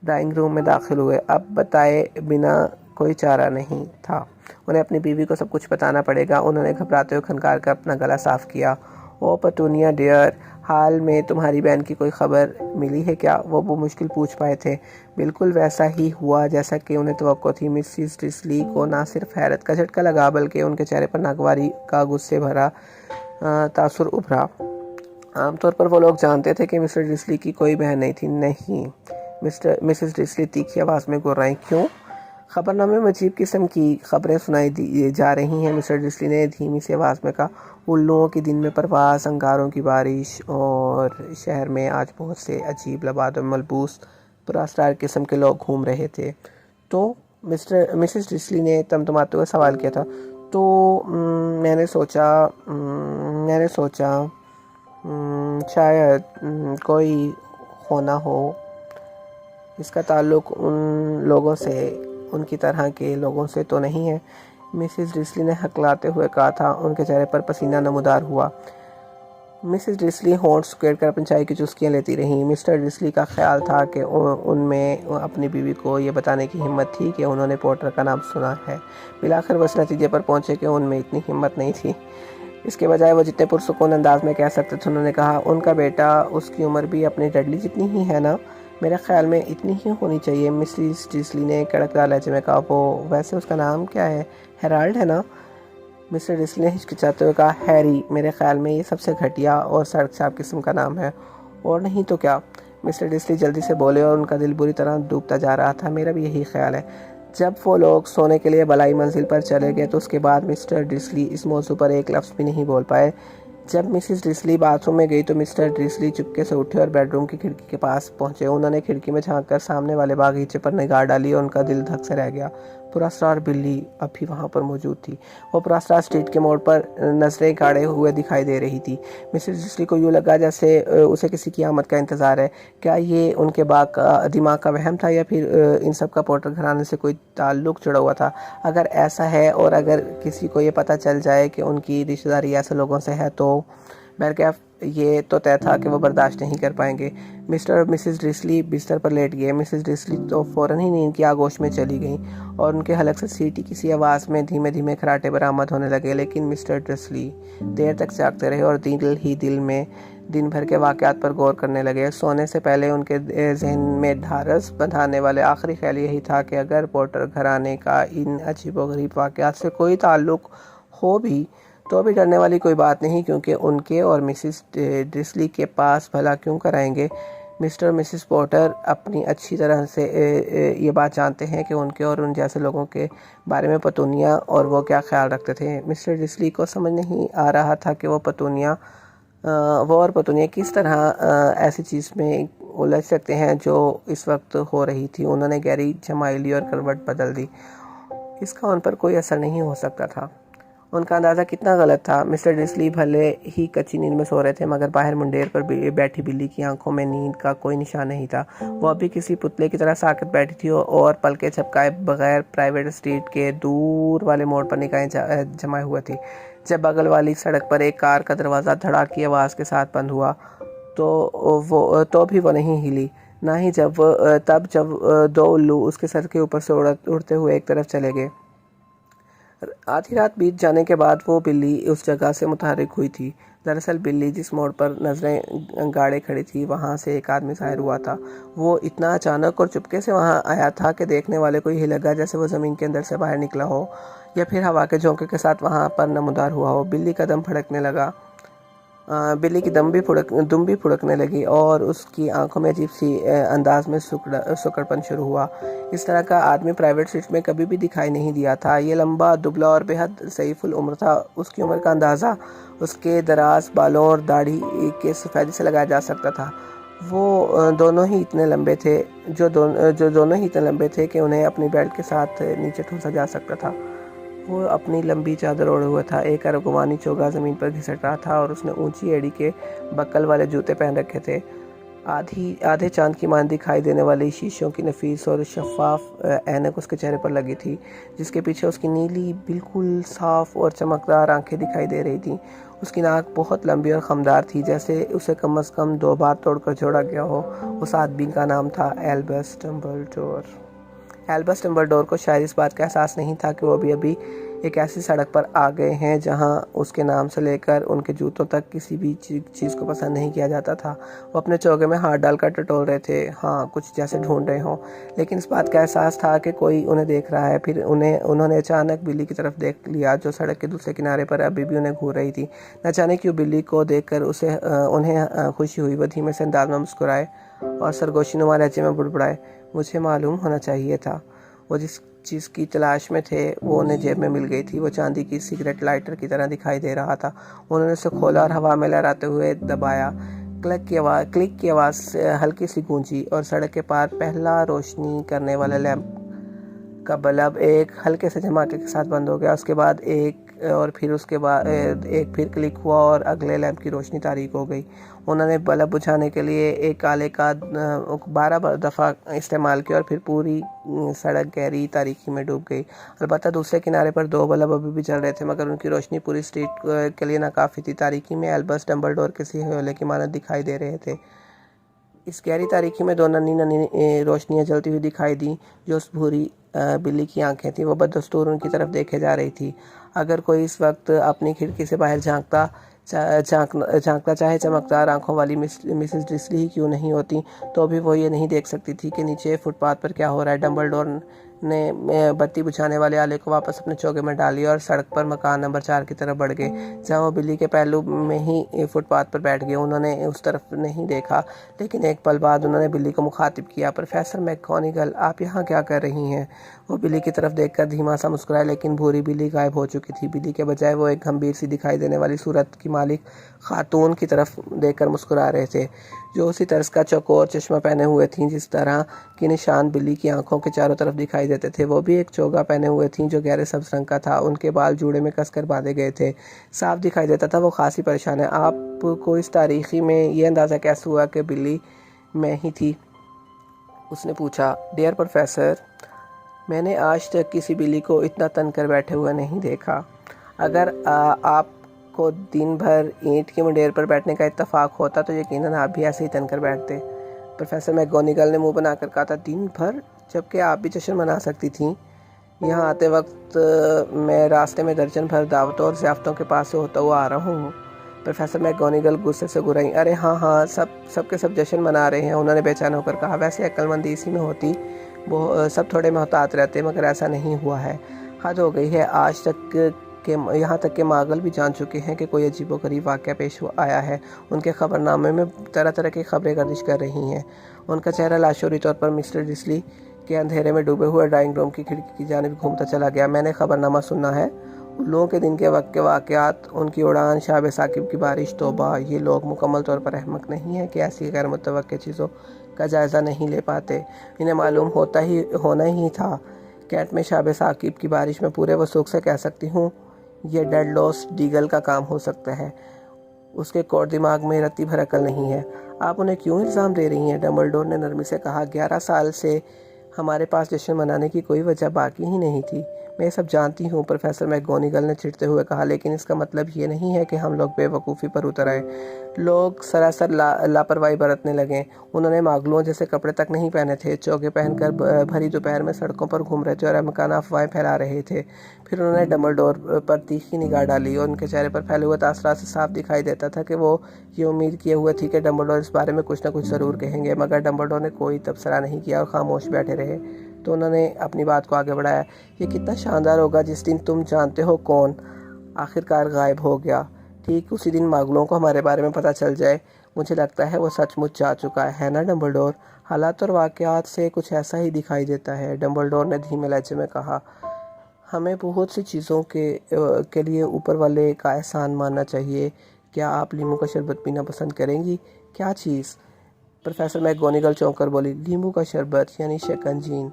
ड्राइंग रूम में दाखिल हुए। अब बताए बिना कोई चारा नहीं था, उन्हें अपनी बीवी को सब कुछ बताना पड़ेगा। उन्होंने घबराते हुए खनकार कर अपना गला साफ किया। ओ पटूनिया डियर, हाल में तुम्हारी बहन की कोई खबर मिली है क्या? वो मुश्किल पूछ पाए थे। बिल्कुल वैसा ही हुआ जैसा कि उन्हें तवक्को थी। मिसिस डिस्ली को ना सिर्फ हैरत का झटका लगा बल्कि उनके चेहरे पर नागवारी का गुस्से भरा तासुर उभरा। आमतौर पर वो लोग जानते थे कि मिस्टर डिस्ली की कोई बहन नहीं थी। नहीं, मिसेस डिस्ली तीखी आवाज़ में गुर्राई, क्यों? खबरनामे में अजीब किस्म की खबरें सुनाई जा रही हैं। मिस्टर डिस्ली ने धीमी सी आवाज़ में कहा, उल्लुओं की दिन में परवास, अंगारों की बारिश और शहर में आज बहुत से अजीब लबाद और मलबूस पुरस्कार किस्म के लोग घूम रहे थे। तो मिसेस डिस्ली ने तमतमाते हुए सवाल किया था। तो मैंने सोचा शायद कोई होना हो। इसका ताल्लुक उन लोगों से, उनकी तरह के लोगों से तो नहीं है, मिसेस डिस्ली ने हकलाते हुए कहा था। उनके चेहरे पर पसीना नमूदार हुआ। मिसेस डिस्ली होंठ सुकेड़ कर अपनी चाय की चुस्कियाँ लेती रहीं। मिस्टर डिस्ली का ख्याल था कि उनमें अपनी बीवी को ये बताने की हिम्मत थी कि उन्होंने पोर्टर का नाम सुना है। बिलाखिर वो इस नतीजे पर पहुँचे कि उनमें इतनी हिम्मत नहीं थी। इसके बजाय वो जितने पुरसुकून अंदाज में कह सकते थे, उन्होंने कहा, उनका बेटा, उसकी उम्र भी अपनी डडली जितनी ही है ना? मेरे ख्याल में इतनी ही होनी चाहिए। मिसेस डिस्ली ने कड़कदार लहजे में कहा, वो वैसे उसका नाम क्या है? हेराल्ड है ना? मिस्टर डिस्ली ने हिचकिचाते हुए कहा, हैरी, मेरे ख्याल में ये सबसे घटिया और सड़कछाप किस्म का नाम है। और नहीं तो क्या? मिस्टर डिस्ली जल्दी से बोले और उनका दिल बुरी तरह डूबता जा रहा था। मेरा भी यही ख्याल है। जब वो लोग सोने के लिए बलाई मंजिल पर चले गए तो उसके बाद मिस्टर डिस्ली इस मौजू पर एक लफ्ज़ भी नहीं बोल पाए। जब मिसेस डिस्ली बाथरूम में गई तो मिस्टर डिस्ली चुपके से उठे और बेडरूम की खिड़की के पास पहुंचे। उन्होंने खिड़की में झांककर सामने वाले बागीचे पर निगाह डाली और उनका दिल धक से रह गया। पुरस्कार बिल्ली अब भी वहां पर मौजूद थी। वो पुरस्कार स्ट्रीट के मोड़ पर नजरें गाड़े हुए दिखाई दे रही थी। मिसेस डिस्ली को यूँ लगा जैसे उसे किसी की आमद का इंतज़ार है। क्या ये उनके दिमाग का वहम था या फिर इन सब का पोर्टर घराने से कोई ताल्लुक जुड़ा हुआ था? अगर ऐसा है और अगर किसी को ये पता चल जाए कि उनकी रिश्तेदारी ऐसे लोगों से है तो बहरकैफ ये तो तय था कि वो बर्दाश्त नहीं कर पाएंगे। मिस्टर और मिसेस डिस्ली बिस्तर पर लेट गए। मिसेस डिस्ली तो फ़ौरन ही नींद की आगोश में चली गईं और उनके हलक से सीटी किसी आवाज़ में धीमे धीमे खराटे बरामद होने लगे। लेकिन मिस्टर डिस्ली देर तक जागते रहे और दिल में दिन भर के वाक़यात पर गौर करने लगे। सोने से पहले उनके जहन में ढारस बंधाने वाले आखिरी ख्याल यही था कि अगर पोर्टर घराने का इन अजीबोगरीब वाक़यात से कोई ताल्लुक़ हो भी तो भी डरने वाली कोई बात नहीं, क्योंकि उनके और मिसेस डिस्ली के पास भला क्यों कराएंगे। मिस्टर और मिसेस पोर्टर अपनी अच्छी तरह से ये बात जानते हैं कि उनके और उन जैसे लोगों के बारे में पतूनिया और वो क्या ख्याल रखते थे। मिस्टर डिस्ली को समझ नहीं आ रहा था कि वो पतूनिया वो और पतूनिया किस तरह ऐसी चीज़ में उलझ सकते हैं जो इस वक्त हो रही थी। उन्होंने गहरी झमाई ली और करवट बदल दी। इसका उन पर कोई असर नहीं हो सकता था। उनका अंदाज़ा कितना गलत था। मिस्टर डिस्ली भले ही कच्ची नींद में सो रहे थे, मगर बाहर मुंडेर पर बैठी बिल्ली की आंखों में नींद का कोई निशान नहीं था। वो अभी किसी पुतले की तरह साकत बैठी थी और पलके झपकाए बगैर प्राइवेट स्ट्रीट के दूर वाले मोड़ पर निगाहें जमाए हुए थी। जब बगल वाली सड़क पर एक कार का दरवाज़ा धड़ाक की आवाज़ के साथ बंद हुआ तो भी वो नहीं हिली, ना ही जब दो उल्लू उसके सर के ऊपर से उड़ते हुए एक तरफ चले गए। आधी रात बीत जाने के बाद वो बिल्ली उस जगह से मुतहर्रिक हुई थी। दरअसल बिल्ली जिस मोड़ पर नजरें गाड़े खड़ी थी, वहाँ से एक आदमी ज़ाहिर हुआ था। वो इतना अचानक और चुपके से वहाँ आया था कि देखने वाले को यही लगा जैसे वो ज़मीन के अंदर से बाहर निकला हो या फिर हवा के झोंके के साथ वहाँ पर नमूदार हुआ हो। बिल्ली का दम फड़कने लगा। बिल्ली की दुम भी फुड़कने लगी और उसकी आंखों में अजीब सी अंदाज में सुकड़पन शुरू हुआ। इस तरह का आदमी प्राइवेट सीट में कभी भी दिखाई नहीं दिया था। ये लंबा, दुबला और बेहद ज़ईफ़ुल उम्र था। उसकी उम्र का अंदाज़ा उसके दराज बालों और दाढ़ी के सफ़ेदी से लगाया जा सकता था। वो दोनों ही इतने लंबे थे कि उन्हें अपनी बेल्ट के साथ नीचे ठूंसा जा सकता था। वो अपनी लंबी चादर ओढ़े हुआ था। एक अरगवानी चोगा ज़मीन पर घिसट रहा था और उसने ऊंची एड़ी के बक्कल वाले जूते पहन रखे थे। आधे चांद की मान दिखाई देने वाली शीशों की नफीस और शफाफ ऐनक उसके चेहरे पर लगी थी, जिसके पीछे उसकी नीली, बिल्कुल साफ और चमकदार आंखें दिखाई दे रही थीं। उसकी नाक बहुत लंबी और खमदार थी, जैसे उसे कम से कम 2 बार तोड़कर जोड़ा गया हो। उस आदमी का नाम था एल्बस डम्बलडोर को शायद इस बात का एहसास नहीं था कि वो अभी एक ऐसी सड़क पर आ गए हैं जहां उसके नाम से लेकर उनके जूतों तक किसी भी चीज़ को पसंद नहीं किया जाता था। वो अपने चौके में हाथ डालकर टटोल रहे थे, हाँ, कुछ जैसे ढूंढ रहे हों, लेकिन इस बात का एहसास था कि कोई उन्हें देख रहा है। फिर उन्होंने अचानक बिल्ली की तरफ देख लिया, जो सड़क के दूसरे किनारे पर अभी भी उन्हें घूर रही थी। न जाने क्यों बिल्ली को देखकर उन्हें खुशी हुई। वो धीमे से अंदाज में मुस्कुराए और सरगोशीनुमा लहजे में बुड़बुड़ाए, मुझे मालूम होना चाहिए था। वो जिस चीज़ की तलाश में थे वो उन्हें जेब में मिल गई थी। वो चांदी की सिगरेट लाइटर की तरह दिखाई दे रहा था। उन्होंने उसे खोला और हवा में लहराते हुए दबाया। क्लिक की आवाज़ हल्की सी गूंजी और सड़क के पार पहला रोशनी करने वाला लैंप का बल्ब एक हल्के से धमाके के साथ बंद हो गया। उसके बाद एक फिर क्लिक हुआ और अगले लैंप की रोशनी तारीक हो गई। उन्होंने बल्ब बुझाने के लिए एक काले का 12 दफ़ा इस्तेमाल किया और फिर पूरी सड़क गहरी तारीकी में डूब गई। अलबत्ता दूसरे किनारे पर 2 बल्ब अभी भी जल रहे थे, मगर उनकी रोशनी पूरी स्ट्रीट के लिए नाकाफ़ी थी। तारीकी में एल्बस डम्बलडोर किसी ह्योले की मानद दिखाई दे रहे थे। इस गहरी तारीकी में 2 नन्ही रोशनियां जलती हुई दिखाई दी, जो उस भूरी बिल्ली की आंखें थीं। वो बदस्तूर उनकी तरफ देखे जा रही थी। अगर कोई इस वक्त अपनी खिड़की से बाहर झांकता चाहे चमकदार आंखों वाली मिसेस डिस्ली ही क्यों नहीं होती, तो भी वो ये नहीं देख सकती थी कि नीचे फुटपाथ पर क्या हो रहा है। डम्बलडोर ने बत्ती बुझाने वाले आले को वापस अपने चौके में डाली और सड़क पर मकान नंबर 4 की तरफ बढ़ गए, जहां वो बिल्ली के पहलू में ही फुटपाथ पर बैठ गए। उन्होंने उस तरफ नहीं देखा, लेकिन एक पल बाद उन्होंने बिल्ली को मुखातिब किया, प्रोफेसर मैकगोनागल, आप यहाँ क्या कर रही हैं? वो बिल्ली की तरफ देखकर धीमा सा मुस्कुराया, लेकिन भूरी बिल्ली गायब हो चुकी थी। बिल्ली के बजाय वो एक गंभीर सी दिखाई देने वाली सूरत की मालिक खातून की तरफ देखकर मुस्कुरा रहे थे, जो उसी तरह का चौकोर चश्मा पहने हुए थीं जिस तरह के निशान बिल्ली की आंखों के चारों तरफ दिखाई देते थे। वो भी एक चोगा पहने हुए थीं जो गहरे सब्ज रंग का था। उनके बाल जूड़े में कसकर बांधे गए थे। साफ दिखाई देता था वो खासी परेशान है। आपको इस तारीखी में ये अंदाज़ा कैसे हुआ कि बिल्ली मैं ही थी? उसने पूछा। डियर प्रोफेसर, मैंने आज तक किसी बिल्ली को इतना तन कर बैठे हुए नहीं देखा। अगर आपको दिन भर ईंट की मुंडेर पर बैठने का इत्तेफाक होता तो यकीनन आप भी ऐसे ही तन कर बैठते। प्रोफेसर मैकगोनागल ने मुंह बनाकर कहा था। दिन भर? जबकि आप भी जश्न मना सकती थीं। यहाँ आते वक्त मैं रास्ते में दर्जन भर दावतों और ज़ियाफ़तों के पास से होता हुआ आ रहा हूँ। प्रोफेसर मैकगोनागल गुस्से से गुर्राई। अरे हाँ, सब जश्न मना रहे हैं, उन्होंने बेचैन होकर कहा। वैसे अक्लमंदी इसी में होती, वो सब थोड़े मोहतात रहते, मगर ऐसा नहीं हुआ है। हद हो गई है। आज तक यहाँ तक के मागल भी जान चुके हैं कि कोई अजीबोगरीब वाक़या पेश आया है। उनके ख़बरनामे में तरह तरह की खबरें गर्दिश कर रही हैं। उनका चेहरा लाशोरी तौर पर मिस्टर डिस्ली के अंधेरे में डूबे हुए ड्राइंग रूम की खिड़की की जानिब घूमता चला गया। मैंने ख़बरनामा सुना है, उल्लुओं के दिन के वक्त के वाक़यात, उनकी उड़ान, शाब साकिब की बारिश, तौबा, ये लोग मुकम्मल तौर पर अहमक नहीं है कि ऐसी गैर मुतवक्के चीज़ों का जायज़ा नहीं ले पाते। इन्हें मालूम होना ही था। कैंट में शाब साकिब की बारिश में पूरे वसूख से कह सकती हूँ, ये डेडलॉस डीगल का काम हो सकता है। उसके कोर दिमाग में रत्ती भर अकल नहीं है। आप उन्हें क्यों इल्ज़ाम दे रही हैं? डम्बलडोर ने नरमी से कहा। 11 साल से हमारे पास जश्न मनाने की कोई वजह बाकी ही नहीं थी। मैं सब जानती हूँ, प्रोफेसर मैगोनिगल ने चिढ़ते हुए कहा, लेकिन इसका मतलब ये नहीं है कि हम लोग बेवकूफ़ी पर उतर आए। लोग सरासर लापरवाही बरतने लगे। उन्होंने मागलुओं जैसे कपड़े तक नहीं पहने थे, चोगे पहनकर भरी दोपहर में सड़कों पर घूम रहे थे और अमकाना अफवाहें फैला रहे थे। फिर उन्होंने डम्बलडोर पर तीखी निगाह डाली और उनके चेहरे पर फैले हुए तासरात से साफ दिखाई देता था कि वो ये उम्मीद किए हुए थी कि डम्बलडोर इस बारे में कुछ न कुछ ज़रूर कहेंगे। मगर डम्बलडोर ने कोई तबसरा नहीं किया और खामोश बैठे रहे। तो उन्होंने अपनी बात को आगे बढ़ाया। ये कितना शानदार होगा जिस दिन तुम जानते हो कौन आखिरकार गायब हो गया। ठीक उसी दिन मागलों को हमारे बारे में पता चल जाए। मुझे लगता है वो सचमुच जा चुका है ना डम्बलडोर? हालात और वाक़यात से कुछ ऐसा ही दिखाई देता है, डम्बलडोर ने धीमे लहजे में कहा। हमें बहुत सी चीज़ों के लिए ऊपर वाले का एहसान मानना चाहिए। क्या आप लीमू का शरबत पीना पसंद करेंगी? क्या चीज़? प्रोफेसर मैगोनिगल चौंक कर बोली। लीमू का शरबत यानी शकंजीन।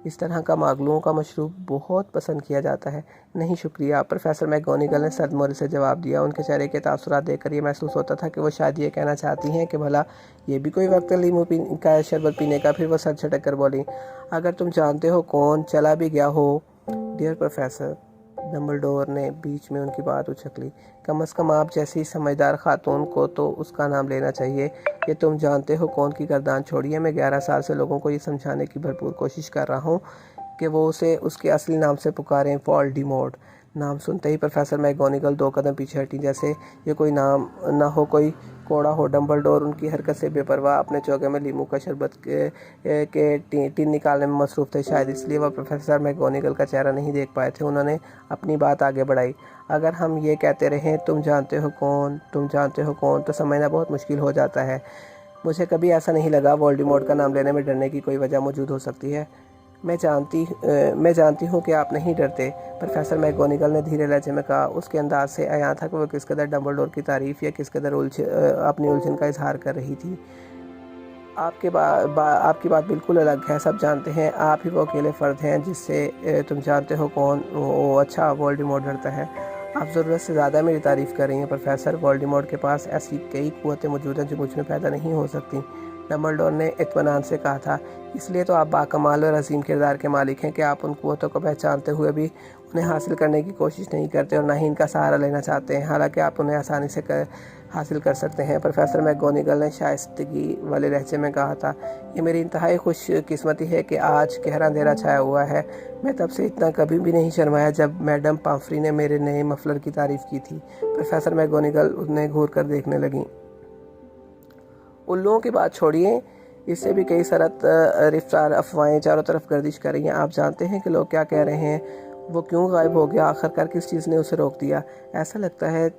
इस तरह का मागलुओं का मशरूब बहुत पसंद किया जाता है। नहीं शुक्रिया, प्रोफेसर मैगोनिगल ने सदमोरे से जवाब दिया। उनके चेहरे के तासुरात देखकर ये महसूस होता था कि वो शायद ये कहना चाहती हैं कि भला ये भी कोई वक्त है लीमू का शरबत पीने का। फिर वो सर झटक कर बोली, अगर तुम जानते हो कौन चला भी गया हो। डियर प्रोफेसर, डम्बलडोर ने बीच में उनकी बात उछक ली, कम से कम आप जैसी समझदार खातून को तो उसका नाम लेना चाहिए। ये तुम जानते हो कौन की गर्दान छोड़िए। मैं 11 साल से लोगों को ये समझाने की भरपूर कोशिश कर रहा हूँ कि वो उसे उसके असली नाम से पुकारें, वोल्डेमॉर्ट। नाम सुनते ही प्रोफेसर मैगोनिगल 2 कदम पीछे हटी, जैसे ये कोई नाम ना हो, कोई कोड़ा हो। डम्बलडोर उनकी हरकत से बेपरवाह अपने चौके में लीमू का शरबत के टीन निकालने में मसरूफ़ थे। शायद इसलिए वह प्रोफेसर मैगोनिगल का चेहरा नहीं देख पाए थे। उन्होंने अपनी बात आगे बढ़ाई। अगर हम ये कहते रहें तुम जानते हो कौन, तो समझना बहुत मुश्किल हो जाता है। मुझे कभी ऐसा नहीं लगा वोल्डेमॉर्ट का नाम लेने में डरने की कोई वजह मौजूद हो सकती है। मैं जानती हूँ कि आप नहीं डरते, प्रोफेसर मैगोनिगल ने धीरे लहजे में कहा। उसके अंदाज से आया था कि वो किस कदर डम्बलडोर की तारीफ़ या किस कदर अपनी उलझन का इजहार कर रही थी। आपकी बात बिल्कुल अलग है। सब जानते हैं आप ही वो अकेले फ़र्द हैं जिससे तुम जानते हो कौन वो अच्छा वोल्डेमॉर्ट डरता है। आप ज़रूरत से ज़्यादा मेरी तारीफ़ कर रही हैं प्रोफेसर। वोल्डेमॉर्ट के पास ऐसी कई क़ुव्वतें मौजूद हैं जो मुझ में पैदा नहीं हो सकती, डम्बलडोर ने इत्मीनान से कहा था। इसलिए तो आप बाकमाल और अजीम किरदार के मालिक हैं कि आप उन क़ुव्वतों को पहचानते हुए भी उन्हें हासिल करने की कोशिश नहीं करते और ना ही इनका सहारा लेना चाहते हैं। हालांकि आप उन्हें आसानी से हासिल कर सकते हैं, प्रोफेसर मैगोनिगल ने शाइस्तगी वाले लहजे में कहा था। ये मेरी इंतहाई खुशकिस्मती है कि आज गहरा अंधेरा छाया हुआ है। मैं तब से इतना कभी भी नहीं शर्माया जब मैडम पाम्फ्री ने मेरे नए मफलर की तारीफ़ की थी। प्रोफेसर मैगोनिगल उन्हें घूर कर देखने लगी। उल्लुओं की बात छोड़िए, इससे भी कई रफ्तार अफवाहें चारों तरफ गर्दिश कर रही हैं। आप जानते हैं कि लोग क्या कह रहे हैं? वो क्यों गायब हो गया? आखिरकार किस चीज़ ने उसे रोक दिया? ऐसा लगता है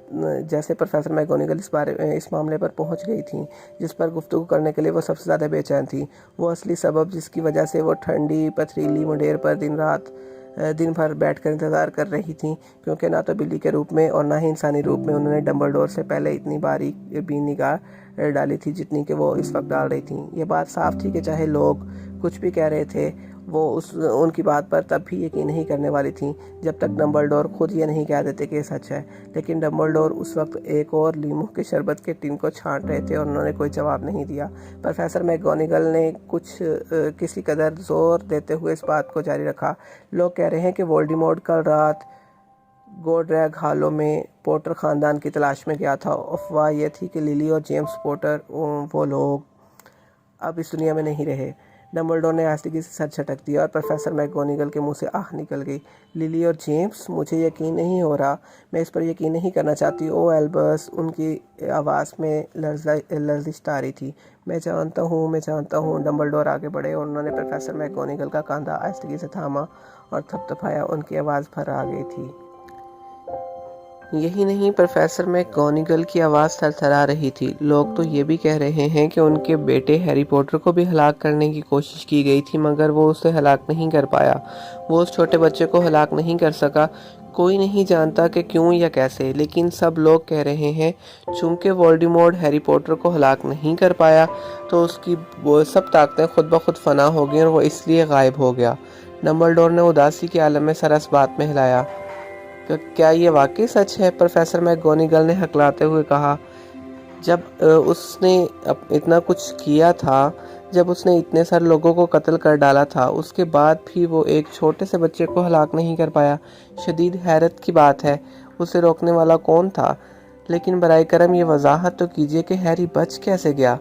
जैसे प्रोफेसर मैगोनिगल इस मामले पर पहुंच गई थी जिस पर गुफ्तगू करने के लिए वो सबसे ज़्यादा बेचैन थी। वो असली सबब जिसकी वजह से वो ठंडी पथरीली मुंडेर पर दिन भर बैठकर इंतज़ार कर रही थी, क्योंकि ना तो बिल्ली के रूप में और ना ही इंसानी रूप में उन्होंने डम्बलडोर से पहले इतनी बारीक भी निगाह डाली थी जितनी कि वो इस वक्त डाल रही थी। ये बात साफ थी कि चाहे लोग कुछ भी कह रहे थे, वो उनकी बात पर तब भी यकीन नहीं करने वाली थी जब तक डम्बलडोर खुद ये नहीं कह देते कि ये सच है। लेकिन डम्बलडोर उस वक्त एक और लीमू के शरबत के टिन को छांट रहे थे और उन्होंने कोई जवाब नहीं दिया। प्रोफेसर मैगोनिगल ने किसी कदर जोर देते हुए इस बात को जारी रखा। लोग कह रहे हैं कि वोल्डेमॉर्ट कल रात गोड्रैग हालों में पोटर ख़ानदान की तलाश में गया था। अफवाह यह थी कि लिली और जेम्स पोटर, वो लोग अब इस दुनिया में नहीं रहे। डम्बलडोर ने आस्तिकी से सर झटक दिया और प्रोफेसर मैगोनिगल के मुंह से आह निकल गई। लिली और जेम्स? मुझे यकीन नहीं हो रहा। मैं इस पर यकीन नहीं करना चाहती। ओ एल्बस, उनकी आवाज़ में लर्जिश तारी थी। मैं जानता हूँ। डम्बलडोर आगे बढ़े और उन्होंने प्रोफेसर मैगोनिगल का कंधा आस्तिकी से थामा और थपथपाया। उनकी आवाज़ भर आ गई थी। यही नहीं, प्रोफेसर मैकगोनागल की आवाज़ थरथरा रही थी। लोग तो ये भी कह रहे हैं कि उनके बेटे हैरी पॉटर को भी हलाक करने की कोशिश की गई थी, मगर वो उसे हलाक नहीं कर पाया। वो उस छोटे बच्चे को हलाक नहीं कर सका। कोई नहीं जानता कि क्यों या कैसे, लेकिन सब लोग कह रहे हैं चूंकि वोल्डेमॉर्ट हैरी पॉटर को हलाक नहीं कर पाया तो उसकी वो सब ताकतें खुद ब खुद फना हो गई और वो इसलिए गायब हो गया। डम्बलडोर ने उदासी के आलम में सर इस बात में हिलाया। क्या ये वाकई सच है? प्रोफेसर मैकगोनागल ने हकलाते हुए कहा। जब उसने इतना कुछ किया था, जब उसने इतने सारे लोगों को कत्ल कर डाला था, उसके बाद भी वो एक छोटे से बच्चे को हलाक नहीं कर पाया। शदीद हैरत की बात है। उसे रोकने वाला कौन था? लेकिन बराए करम ये वजाहत तो कीजिए कि हैरी बच कैसे गया।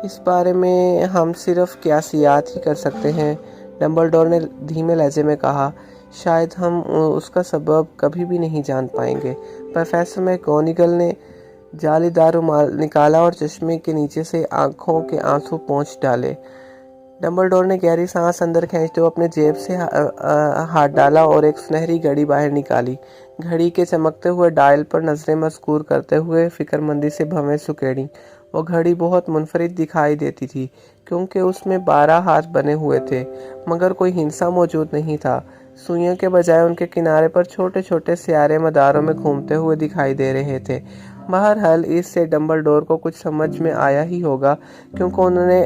इस बारे में हम सिर्फ क़यासियात ही कर सकते हैं, डम्बलडोर ने धीमे लहजे में कहा। शायद हम उसका सबब कभी भी नहीं जान पाएंगे। प्रोफेसर मैकगोनागल ने जालीदार रुमाल निकाला और चश्मे के नीचे से आंखों के आंसू पोंछ डाले। डम्बलडोर ने गहरी सांस अंदर खींचते हुए अपने जेब से हाथ डाला और एक सुनहरी घड़ी बाहर निकाली। घड़ी के चमकते हुए डायल पर नजरें मस्कूर करते हुए फिक्रमंदी से भवें सुकेड़ी। वो घड़ी बहुत मुनफरिद दिखाई देती थी क्योंकि उसमें 12 हाथ बने हुए थे, मगर कोई हिंसा मौजूद नहीं था। सुइयों के बजाय उनके किनारे पर छोटे छोटे सियारे मदारों में घूमते हुए दिखाई दे रहे थे। बहरहाल इससे डम्बलडोर को कुछ समझ में आया ही होगा क्योंकि उन्होंने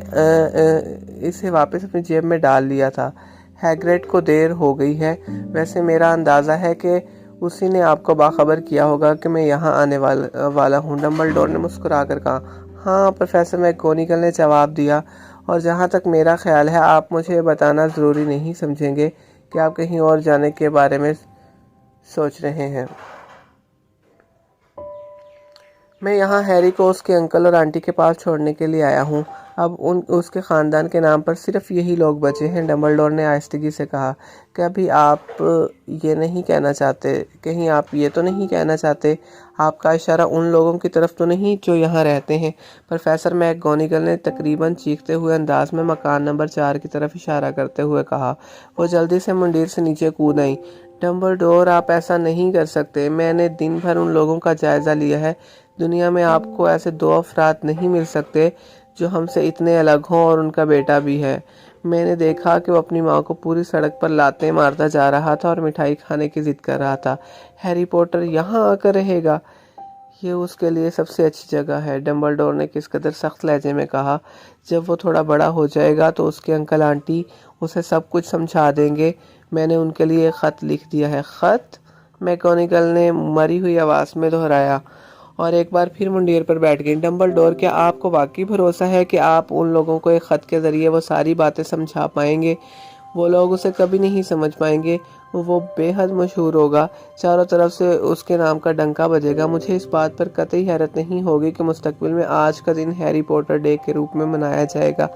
इसे वापस अपनी जेब में डाल लिया था। हैग्रिड को देर हो गई है। वैसे मेरा अंदाज़ा है कि उसी ने आपको बाखबर किया होगा कि मैं यहाँ आने वाला हूँ, डम्बलडोर ने मुस्कुराकर कहा। हाँ, प्रोफेसर मैकगोनागल ने जवाब दिया, और जहाँ तक मेरा ख्याल है आप मुझे बताना ज़रूरी नहीं समझेंगे कि आप कहीं और जाने के बारे में सोच रहे हैं। मैं यहाँ हैरी को उसके अंकल और आंटी के पास छोड़ने के लिए आया हूँ। अब उसके ख़ानदान के नाम पर सिर्फ यही लोग बचे हैं, डम्बलडोर ने आहिस्तगी से कहा। क्या अभी आप ये नहीं कहना चाहते, कहीं आप ये तो नहीं कहना चाहते, आपका इशारा उन लोगों की तरफ तो नहीं जो यहाँ रहते हैं? प्रोफेसर मैकगोनागल ने तकरीबन चीखते हुए अंदाज में मकान नंबर 4 की तरफ इशारा करते हुए कहा। वो जल्दी से मंदिर से नीचे कूद आई। डम्बलडोर, आप ऐसा नहीं कर सकते। मैंने दिन भर उन लोगों का जायज़ा लिया है। दुनिया में आपको ऐसे 2 अफराद नहीं मिल सकते जो हमसे इतने अलग हों, और उनका बेटा भी है। मैंने देखा कि वो अपनी माँ को पूरी सड़क पर लातें मारता जा रहा था और मिठाई खाने की जिद कर रहा था। हैरी पॉटर यहाँ आकर रहेगा, ये उसके लिए सबसे अच्छी जगह है, डम्बलडोर ने किस कदर सख्त लहजे में कहा। जब वो थोड़ा बड़ा हो जाएगा तो उसके अंकल आंटी उसे सब कुछ समझा देंगे। मैंने उनके लिए एक ख़त लिख दिया है। ख़त? मैकगोनागल ने मरी हुई आवाज़ में दोहराया और एक बार फिर मुंडेर पर बैठ गई। डम्बलडोर, क्या आपको वाकई भरोसा है कि आप उन लोगों को एक ख़त के ज़रिए वो सारी बातें समझा पाएंगे? वो लोग उसे कभी नहीं समझ पाएंगे। वो बेहद मशहूर होगा, चारों तरफ से उसके नाम का डंका बजेगा। मुझे इस बात पर कतई हैरत नहीं होगी कि मुस्तकबिल में आज का दिन हैरी पॉटर डे के रूप में मनाया जाएगा।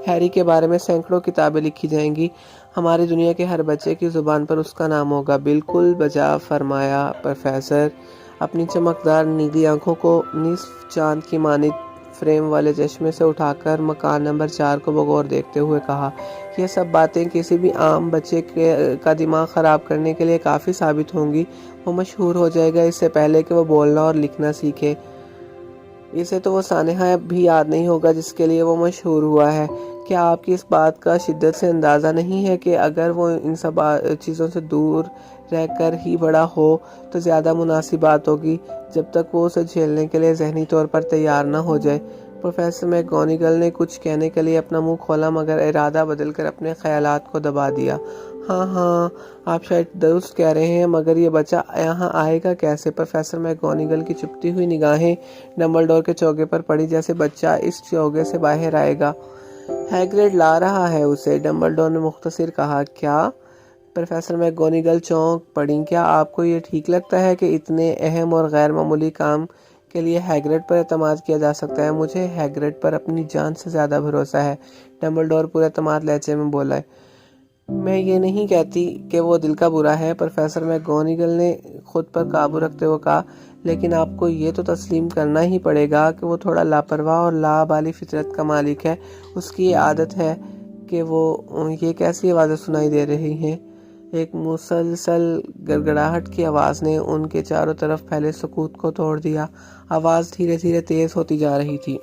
हैरी के बारे में सैकड़ों किताबें लिखी जाएंगी। हमारी दुनिया के हर बच्चे की ज़ुबान पर उसका नाम होगा। बिल्कुल बजा फरमाया प्रोफेसर, अपनी चमकदार नीली आंखों को निस्फ चांद की मानित फ्रेम वाले चश्मे से उठाकर मकान नंबर 4 को बगौर देखते हुए कहा। यह सब बातें किसी भी आम बच्चे का दिमाग ख़राब करने के लिए काफ़ी साबित होंगी। वो मशहूर हो जाएगा इससे पहले कि वो बोलना और लिखना सीखे। इसे तो वो सानेहा भी याद नहीं होगा जिसके लिए वो मशहूर हुआ है। क्या आपकी इस बात का शिद्दत से अंदाज़ा नहीं है कि अगर वो इन सब चीज़ों से दूर रहकर ही बड़ा हो तो ज़्यादा मुनासिब बात होगी, जब तक वो उसे झेलने के लिए ज़हनी तौर पर तैयार ना हो जाए। प्रोफेसर मैकगोनागल ने कुछ कहने के लिए अपना मुंह खोला, मगर इरादा बदलकर अपने ख्यालात को दबा दिया। हाँ, आप शायद दुरुस्त कह रहे हैं, मगर ये बच्चा यहाँ आएगा कैसे? प्रोफेसर मैकगोनागल की चुपती हुई निगाहें डम्बलडोर के चौके पर पड़ी। जैसे बच्चा इस चौके से बाहर आएगा? हैग्रिड ला रहा है उसे, डम्बलडोर ने मुख्तसर कहा। क्या? प्रोफेसर मैकगोनागल चौंक पड़ी। क्या आपको ये ठीक लगता है कि इतने अहम और गैर मामूली काम के लिए हैग्रिड पर एतमाद किया जा सकता है? मुझे हैग्रिड पर अपनी जान से ज़्यादा भरोसा है, डम्बलडोर पूरे एतमाद लहजे में बोला है। मैं ये नहीं कहती कि वो दिल का बुरा है, प्रोफेसर मैकगोनागल ने खुद पर काबू रखते हुए कहा, लेकिन आपको ये तो तस्लीम करना ही पड़ेगा कि वो थोड़ा लापरवाह और लाबाली फितरत का मालिक है। उसकी ये आदत है कि वो ये कैसी आवाज़ें सुनाई दे रही हैं? एक मुसलसल गड़गड़ाहट की आवाज़ ने उनके चारों तरफ फैले सुकूत को तोड़ दिया। आवाज़ धीरे धीरे तेज़ होती जा रही थी।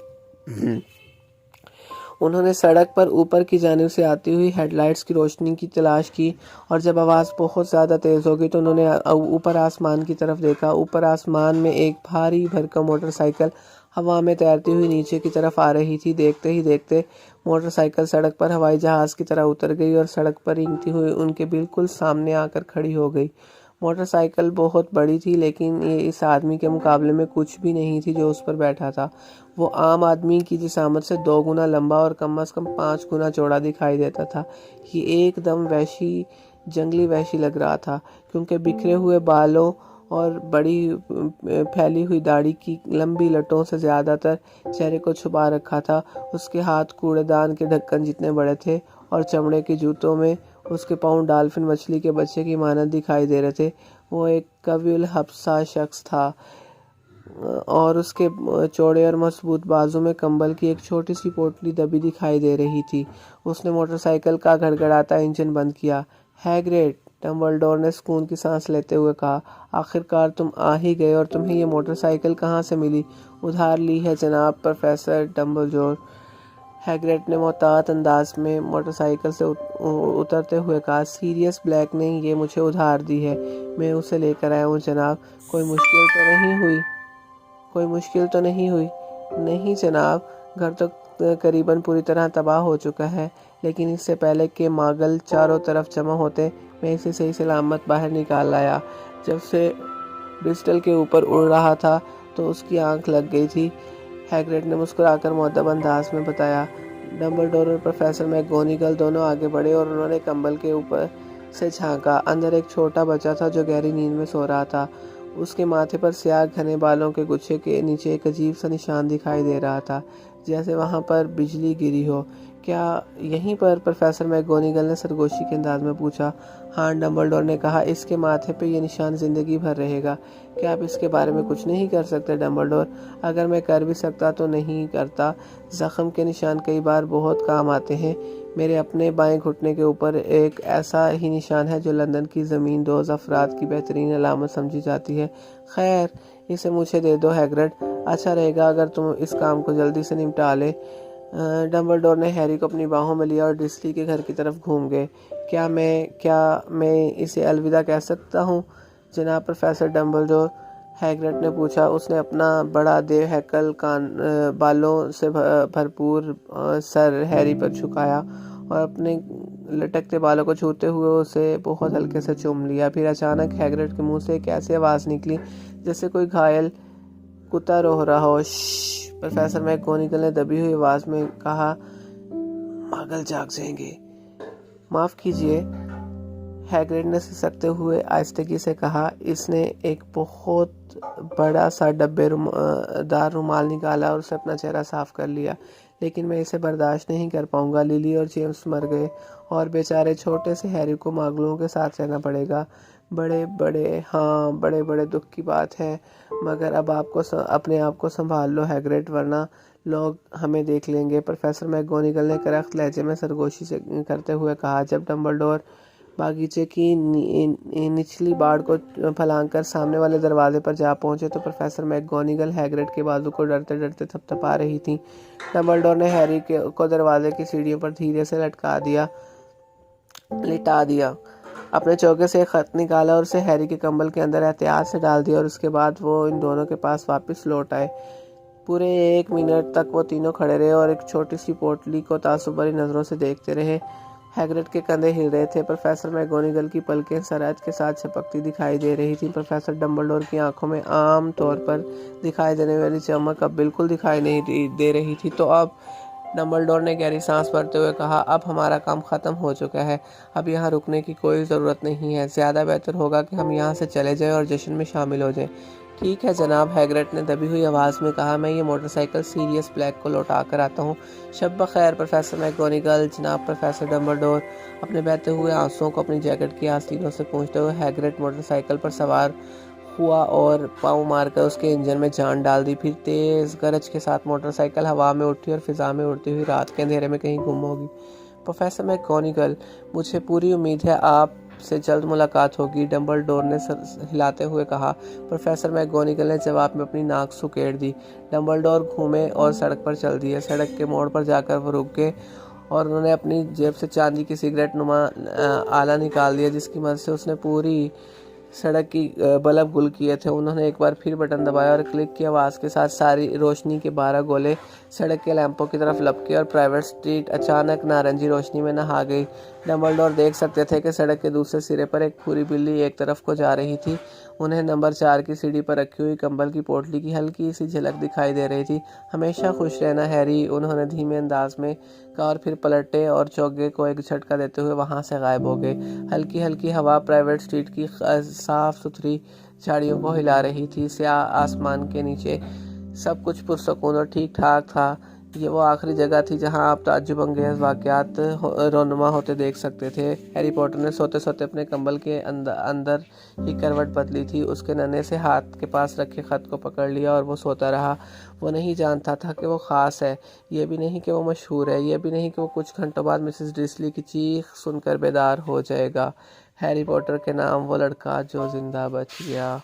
उन्होंने सड़क पर ऊपर की जानिब से आती हुई हेडलाइट्स की रोशनी की तलाश की और जब आवाज़ बहुत ज़्यादा तेज़ हो गई तो उन्होंने ऊपर आसमान की तरफ देखा। ऊपर आसमान में एक भारी भरकम मोटरसाइकिल हवा में तैरती हुई नीचे की तरफ आ रही थी। देखते ही देखते मोटरसाइकिल सड़क पर हवाई जहाज़ की तरह उतर गई और सड़क पर रेंगती हुई उनके बिल्कुल सामने आकर खड़ी हो गई। मोटरसाइकिल बहुत बड़ी थी, लेकिन ये इस आदमी के मुकाबले में कुछ भी नहीं थी जो उस पर बैठा था। वो आम आदमी की जिसामत से 2 गुना लंबा और कम से कम 5 गुना चौड़ा दिखाई देता था। ये एकदम वहशी, जंगली वहशी लग रहा था, क्योंकि बिखरे हुए बालों और बड़ी फैली हुई दाढ़ी की लंबी लटों से ज़्यादातर चेहरे को छुपा रखा था। उसके हाथ कूड़ेदान के ढक्कन जितने बड़े थे और चमड़े के जूतों में उसके पाँव डॉल्फिन मछली के बच्चे की मानद दिखाई दे रहे थे। वो एक कविल हफ्सा शख्स था और उसके चौड़े और मजबूत बाजू में कंबल की एक छोटी सी पोटली दबी दिखाई दे रही थी। उसने मोटरसाइकिल का गड़गड़ाता इंजन बंद किया। हैग्रिड, डंबलडोर ने सुकून की सांस लेते हुए कहा, आखिरकार तुम आ ही गए। और तुम्हें ये मोटरसाइकिल कहाँ से मिली? उधार ली है जनाब प्रोफेसर डंबलडोर, हैग्रिड ने मोहतात अंदाज में मोटरसाइकिल से उतरते हुए कहा। सीरियस ब्लैक ने ये मुझे उधार दी है, मैं उसे लेकर आया हूँ जनाब। कोई मुश्किल तो नहीं हुई? नहीं जनाब, घर तो करीबन पूरी तरह तबाह हो चुका है, लेकिन इससे पहले कि मागल चारों तरफ जमा होते मैं इसे सही सलामत बाहर निकाल लाया। जब से ब्रिस्टल के ऊपर उड़ रहा था तो उसकी आंख लग गई थी, हैग्रिड ने मुस्कुराकर मुअद्दब अंदाज में बताया। डंबलडोर और प्रोफेसर मैगोनिगल दोनों आगे बढ़े और उन्होंने कंबल के ऊपर से झांका। अंदर एक छोटा बच्चा था जो गहरी नींद में सो रहा था। उसके माथे पर स्याह घने बालों के गुच्छे के नीचे एक अजीब सा निशान दिखाई दे रहा था, जैसे वहां पर बिजली गिरी हो। क्या यहीं पर? प्रोफेसर मैगोनिगल ने सरगोशी के अंदाज में पूछा। हाँ, डंबलडोर ने कहा, इसके माथे पे ये निशान जिंदगी भर रहेगा। क्या आप इसके बारे में कुछ नहीं कर सकते डंबलडोर? अगर मैं कर भी सकता तो नहीं करता। जख्म के निशान कई बार बहुत काम आते हैं। मेरे अपने बाएं घुटने के ऊपर एक ऐसा ही निशान है जो लंदन की ज़मीन दोज़ अफराद की बेहतरीन अलामत समझी जाती है। खैर, इसे मुझे दे दो हैग्रिड, अच्छा रहेगा अगर तुम इस काम को जल्दी से निपटा ले। डंबलडोर ने हैरी को अपनी बाहों में लिया और डिस्ली के घर की तरफ घूम गए। क्या मैं इसे अलविदा कह सकता हूँ जनाब प्रोफेसर डंबलडोर? हैग्रिड ने पूछा। उसने अपना बड़ा देव हैकल बालों से भरपूर सर हैरी पर झुकाया और अपने लटकते बालों को छूते हुए उसे बहुत हल्के से चूम लिया। फिर अचानक हैग्रिड के मुंह से एक ऐसी आवाज़ निकली जैसे कोई घायल कुत्ता रो रहा हो। प्रोफेसर मैगोनिगल ने दबी हुई आवाज में कहा, मागल जाग जाएंगे। माफ कीजिए, हैग्रिड ने सिसकते हुए आहिस्तगी से कहा। इसने एक बहुत बड़ा सा डब्बेदार रुमाल निकाला और उसे अपना चेहरा साफ कर लिया। लेकिन मैं इसे बर्दाश्त नहीं कर पाऊंगा। लिली और जेम्स मर गए और बेचारे छोटे से हैरी को मागलों के साथ रहना पड़ेगा। बड़े बड़े दुख की बात है, मगर अब आपको अपने आप को संभाल लो हैग्रिड, वरना लोग हमें देख लेंगे। प्रोफेसर मैगोनिगल ने करख्त लहजे में सरगोशी से करते हुए कहा। जब डंबलडोर बागीचे की निचली बाड़ को फलांगकर सामने वाले दरवाजे पर जा पहुंचे तो प्रोफेसर मैगोनिगल हैग्रिड के बाजू को डरते डरते थपथपा रही थी। डंबलडोर ने हैरी को दरवाजे की सीढ़ियों पर धीरे से लिटा दिया। अपने चौके से एक खत निकाला और उसे हैरी के कंबल के अंदर एहतियात से डाल दिया और उसके बाद वो इन दोनों के पास वापस लौट आए। पूरे 1 मिनट तक वो तीनों खड़े रहे और एक छोटी सी पोटली को तासुब भरी नजरों से देखते रहे। हैग्रिड के कंधे हिल रहे थे। प्रोफेसर मैगोनिगल की पलकें सरहद के साथ छपकती दिखाई दे रही थी। प्रोफेसर डंबलडोर की आंखों में आम तौर पर दिखाई देने वाली चमक अब बिल्कुल दिखाई नहीं दे रही थी। तो अब डंबलडोर ने गहरी सांस भरते हुए कहा, अब हमारा काम ख़त्म हो चुका है। अब यहाँ रुकने की कोई ज़रूरत नहीं है। ज़्यादा बेहतर होगा कि हम यहाँ से चले जाएं और जश्न में शामिल हो जाएं। ठीक है जनाब, हैग्रिड ने दबी हुई आवाज़ में कहा। मैं ये मोटरसाइकिल सीरियस ब्लैक को लौटा कर आता हूँ। शब बखैर प्रोफेसर मैगोनिगल। जनाब प्रोफेसर डंबलडोर। अपने बहते हुए आंसुओं को अपनी जैकेट की आस्तीनों से पोंछते हुए हैग्रिड मोटरसाइकिल पर सवार हुआ और पाँव मारकर उसके इंजन में जान डाल दी। फिर तेज़ गरज के साथ मोटरसाइकिल हवा में उठी और फिजा में उड़ती हुई रात के अंधेरे में कहीं गुम होगी। प्रोफेसर मैगोनिगल, मुझे पूरी उम्मीद है आप आपसे जल्द मुलाकात होगी, डंबलडोर ने सर हिलाते हुए कहा। प्रोफेसर मैगोनिगल ने जवाब में अपनी नाक सुकेड़ दी। डंबलडोर घूमे और सड़क पर चल दिए। सड़क के मोड़ पर जाकर वो रुक गए और उन्होंने अपनी जेब से चांदी की सिगरेट नुमा आला निकाल दिया, जिसकी मदद से उसने पूरी सड़क की बल्ब गुल किए थे। उन्होंने एक बार फिर बटन दबाया और क्लिक की आवाज़ के साथ सारी रोशनी के 12 गोले सड़क के लैंपों की तरफ लपके और प्राइवेट स्ट्रीट अचानक नारंगी रोशनी में नहा गई। डंबलडोर देख सकते थे कि सड़क के दूसरे सिरे पर एक पूरी बिल्ली एक तरफ को जा रही थी। उन्हें नंबर 4 की सीढ़ी पर रखी हुई कंबल की पोटली की हल्की सी झलक दिखाई दे रही थी। हमेशा खुश रहना हैरी, उन्होंने धीमे अंदाज में कहा और फिर पलटे और चौगे को एक झटका देते हुए वहां से गायब हो गए। हल्की हल्की हवा प्राइवेट स्ट्रीट की साफ सुथरी झाड़ियों को हिला रही थी। स्याह आसमान के नीचे सब कुछ पुरसकून और ठीक ठाक था। ये वो आखिरी जगह थी जहां आप ताज्जुब अंगेज वाकयात रोनुमा होते देख सकते थे। हैरी पॉटर ने सोते सोते अपने कंबल के अंदर ही करवट बदली थी। उसके नन्हे से हाथ के पास रखे खत को पकड़ लिया और वो सोता रहा। वो नहीं जानता था कि वो ख़ास है, ये भी नहीं कि वो मशहूर है, ये भी नहीं कि वो कुछ घंटों बाद मिसेस ड्रिस्ली की चीख सुनकर बेदार हो जाएगा। हैरी पॉटर के नाम वो लड़का जो जिंदा बच गया।